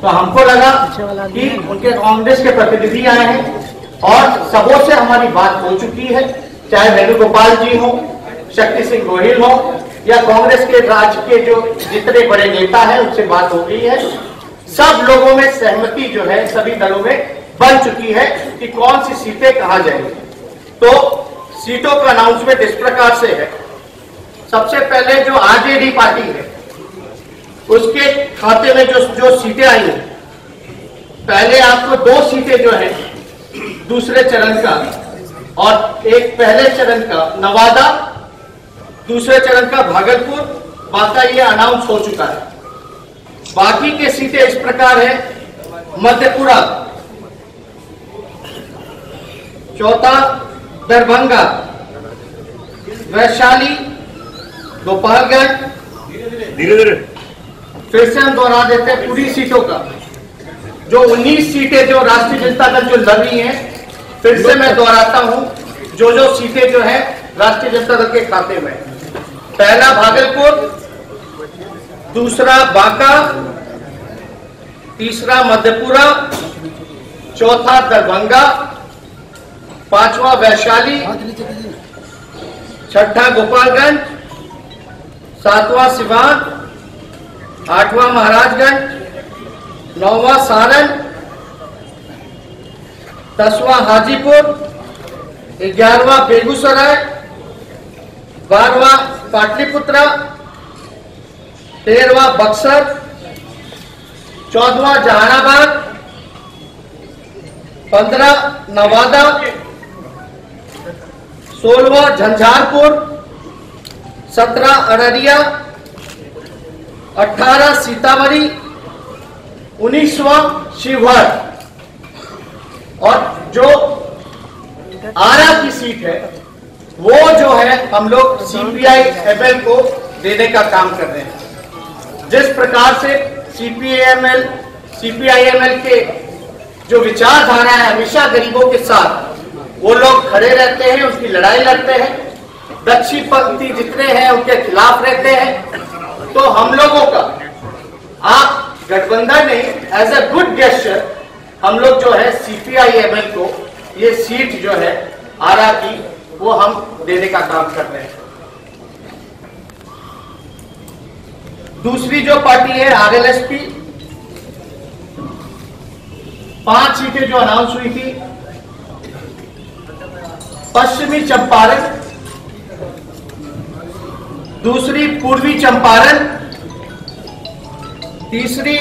तो हमको लगा कि उनके कांग्रेस के प्रतिनिधि आए हैं और सबों से हमारी बात हो चुकी है, चाहे वेणुगोपाल जी हो, शक्ति सिंह गोहिल हो या कांग्रेस के राज्य के जो जितने बड़े नेता हैं उनसे बात हो गई है। सब लोगों में सहमति जो है सभी दलों में बन चुकी है कि कौन सी सीटें कहां जाएंगी। तो सीटों का अनाउंसमेंट इस प्रकार से है। सबसे पहले जो आरजेडी पार्टी है उसके खाते में जो सीटें आई हैं, पहले आपको 2 सीटें जो है दूसरे चरण का और एक पहले चरण का नवादा, दूसरे चरण का भागलपुर, बाका ये अनाउंस हो चुका है। बाकी के सीटें इस प्रकार है, मधेपुरा, चौथा दरभंगा, वैशाली, गोपालगंज, धीरे फिर से हम दोहरा देते हैं पूरी सीटों का। जो 19 सीटें जो राष्ट्रीय जनता दल जो लड़ रही हैं, फिर से मैं दोहराता हूं जो सीटें जो है राष्ट्रीय जनता दल के खाते में। पहला भागलपुर, दूसरा बांका, तीसरा मधेपुरा, चौथा दरभंगा, पांचवा वैशाली, छठा गोपालगंज, सातवां सिवान, आठवां महाराजगंज, नौवां सारण, 10वां हाजीपुर, 11वां बेगूसराय, 12वां पाटलिपुत्रा, 13वां बक्सर, 14वां जहानाबाद, 15 नवादा, 16वां झंझारपुर, 17 अररिया, 18 सीतामढ़ी, 19वां शिवहर। और जो आरा की सीट है वो जो है हम लोग CPI-ML को देने का काम कर रहे हैं। जिस प्रकार से CPI-ML के जो विचारधारा है हमेशा गरीबों के साथ वो लोग खड़े रहते हैं, उसकी लड़ाई लड़ते हैं, दक्षिण पंथी जितने हैं उनके खिलाफ रहते हैं। तो हम लोगों का आप गठबंधन नहीं, एज ए गुड गेस्चर हम लोग जो है CPI-ML को ये सीट जो है आरा की वो हम देने का काम कर रहे हैं। दूसरी जो पार्टी है RLSP, 5 सीटें जो अनाउंस हुई थी, पश्चिमी चंपारण, दूसरी पूर्वी चंपारण, तीसरी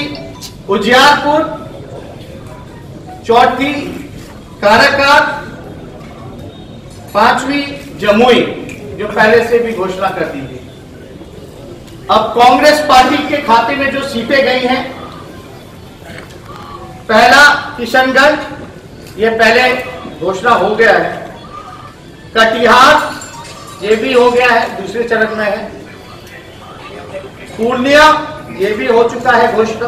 उजियारपुर, चौथी काराकाट, 5वीं जमुई, जो पहले से भी घोषणा कर दी थी। अब कांग्रेस पार्टी के खाते में जो सीटें गई हैं, पहला किशनगंज, ये पहले घोषणा हो गया है, कटिहार ये भी हो गया है, दूसरे चरण में है, पूर्णिया ये भी हो चुका है घोषणा,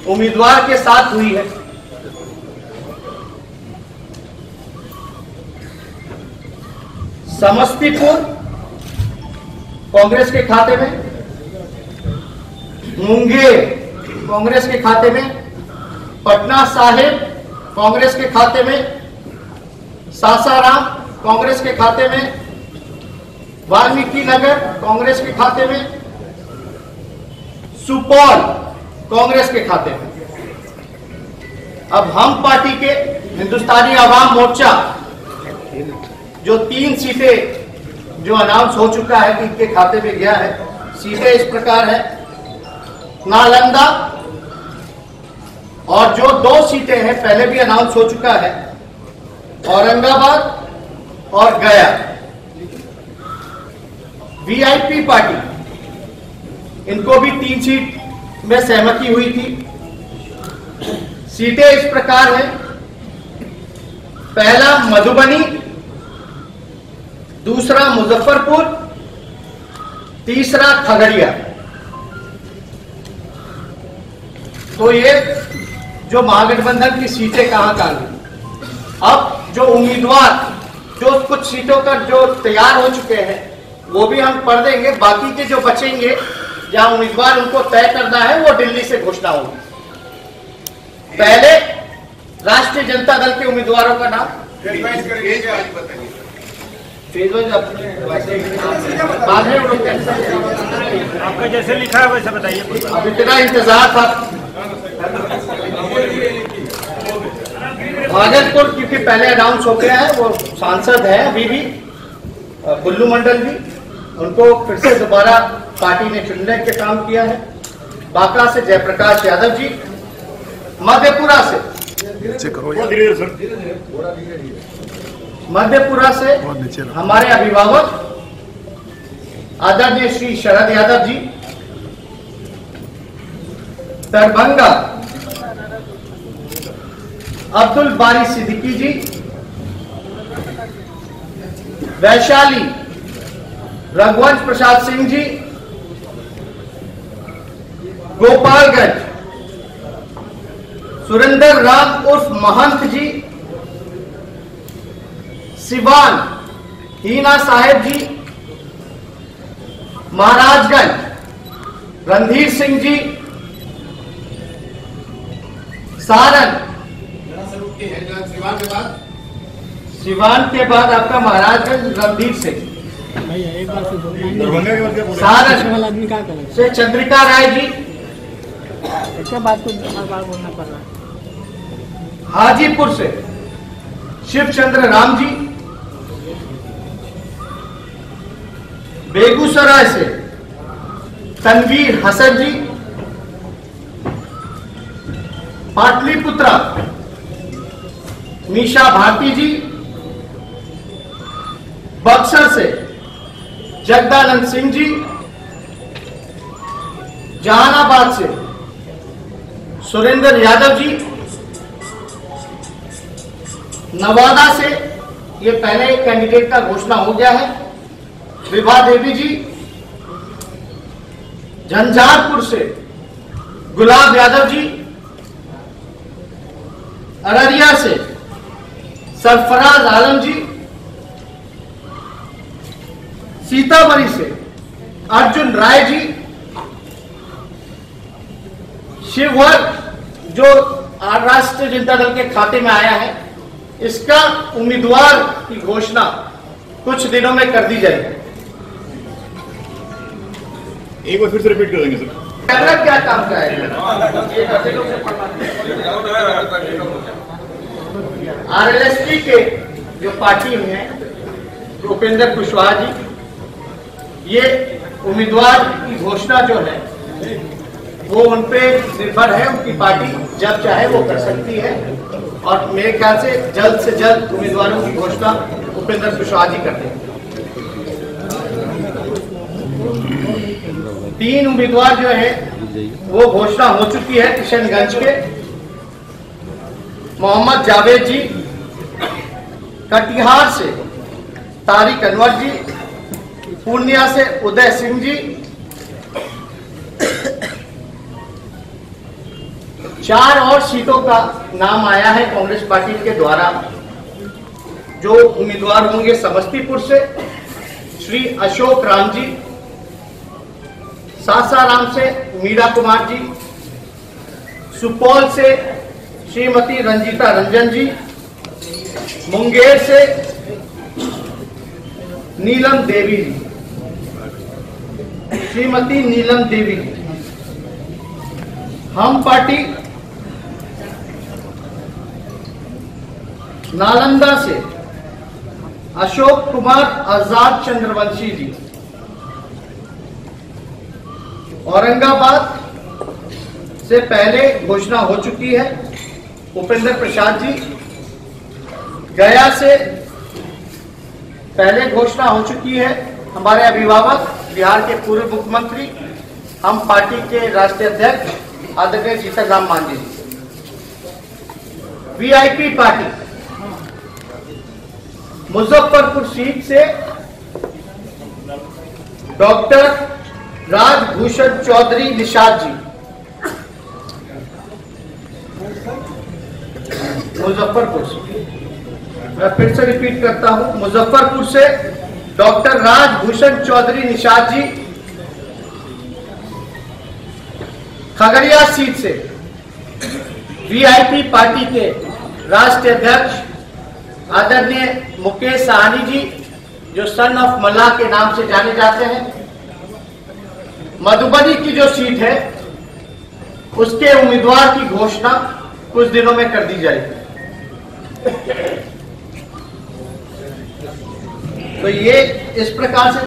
उम्मीदवार के साथ हुई है। समस्तीपुर कांग्रेस के खाते में, मुंगेर कांग्रेस के खाते में, पटना साहिब कांग्रेस के खाते में, सासाराम कांग्रेस के खाते में, वाल्मीकि नगर कांग्रेस के खाते में, सुपौल कांग्रेस के खाते में। अब हम पार्टी के हिंदुस्तानी आवाम मोर्चा जो 3 सीटें जो अनाउंस हो चुका है कि इनके खाते में गया है, सीटें इस प्रकार है, नालंदा, और जो 2 सीटें हैं पहले भी अनाउंस हो चुका है, औरंगाबाद और गया। वीआईपी पार्टी, इनको भी 3 सीट में सहमति हुई थी। सीटें इस प्रकार हैं, पहला मधुबनी, दूसरा मुजफ्फरपुर, तीसरा खगड़िया। तो ये जो महागठबंधन की सीटें कहां हुई। अब जो उम्मीदवार जो कुछ सीटों का जो तैयार हो चुके हैं वो भी हम पढ़ देंगे, बाकी के जो बचेंगे जहां उम्मीदवार उनको तय करना है वो दिल्ली से घोषणा होगी। पहले राष्ट्रीय जनता दल के उम्मीदवारों का नाम बाद में आपका जैसे लिखा है वैसे बताइए। अब इतना इंतजार था भागलपुर, क्योंकि पहले अनाउंस हो गया है, वो सांसद है अभी भी बुल्लू मंडल भी, उनको फिर से दोबारा पार्टी ने चुनने के काम किया है। बांका से जयप्रकाश यादव जी, मधेपुरा से हमारे अभिभावक आदरणीय श्री शरद यादव जी, दरभंगा अब्दुल बारी सिद्दीकी जी, वैशाली रघुवंश प्रसाद सिंह जी, गोपालगंज सुरेंद्र राम उर्फ महंत जी, सिवान हीना साहेब जी, महाराजगंज रणधीर सिंह जी, सारण सिवान के बाद आपका महाराजगंज रणधीर सिंह, सारण से चंद्रिका राय जी, इसके बाद तो बार बोलना पड़ रहा है। हाजीपुर से शिवचंद्र राम जी, बेगूसराय से तनवीर हसन जी, पाटलिपुत्रा मीशा भारती जी, बक्सर से जगदानंद सिंह जी, जहानाबाद से सुरेंद्र यादव जी, नवादा से ये पहले कैंडिडेट का घोषणा हो गया है, विभा देवी जी, झंझारपुर से गुलाब यादव जी, अररिया से सरफराज आलम जी, सीतामढ़ी से अर्जुन राय जी, शिवहर जो राष्ट्रीय जनता दल के खाते में आया है, इसका उम्मीदवार की घोषणा कुछ दिनों में कर दी जाएगी। एक बार फिर से रिपीट कर देंगे सर। क्या काम का है? आरएलएसपी के जो पार्टी में है उपेंद्र कुशवाहा जी, ये उम्मीदवार की घोषणा जो है वो उनपे निर्भर है, उनकी पार्टी जब चाहे वो कर सकती है, और मेरे ख्याल से जल्द उम्मीदवारों की घोषणा उपेंद्र कुशवाहा जी करते हैं। 3 उम्मीदवार जो है वो घोषणा हो चुकी है। किशनगंज के मोहम्मद जावेद जी, कटिहार से तारिक अनवर जी, पूर्णिया से उदय सिंह जी, 4 और सीटों का नाम आया है कांग्रेस पार्टी के द्वारा। जो उम्मीदवार होंगे समस्तीपुर से श्री अशोक राम जी, सासाराम से मीरा कुमार जी, सुपौल से श्रीमती रंजीता रंजन जी, मुंगेर से नीलम देवी जी, श्रीमती नीलम देवी जी, हम पार्टी नालंदा से अशोक कुमार आजाद चंद्रवंशी जी, औरंगाबाद से पहले घोषणा हो चुकी है उपेंद्र प्रसाद जी, गया से पहले घोषणा हो चुकी है हमारे अभिभावक बिहार के पूर्व मुख्यमंत्री, हम पार्टी के राष्ट्रीय अध्यक्ष आदरणीय जीतन राम मांझी जी। वीआईपी पार्टी मुजफ्फरपुर सीट से डॉक्टर राजभूषण चौधरी निषाद जी, मुजफ्फरपुर से, मैं फिर से रिपीट करता हूं, मुजफ्फरपुर से डॉक्टर राजभूषण चौधरी निषाद जी, खगड़िया सीट से वीआईपी पार्टी के राष्ट्रीय अध्यक्ष आदरणीय मुकेश साहनी जी, जो सन ऑफ मल्लाह के नाम से जाने जाते हैं, मधुबनी की जो सीट है उसके उम्मीदवार की घोषणा कुछ दिनों में कर दी जाएगी। तो ये इस प्रकार से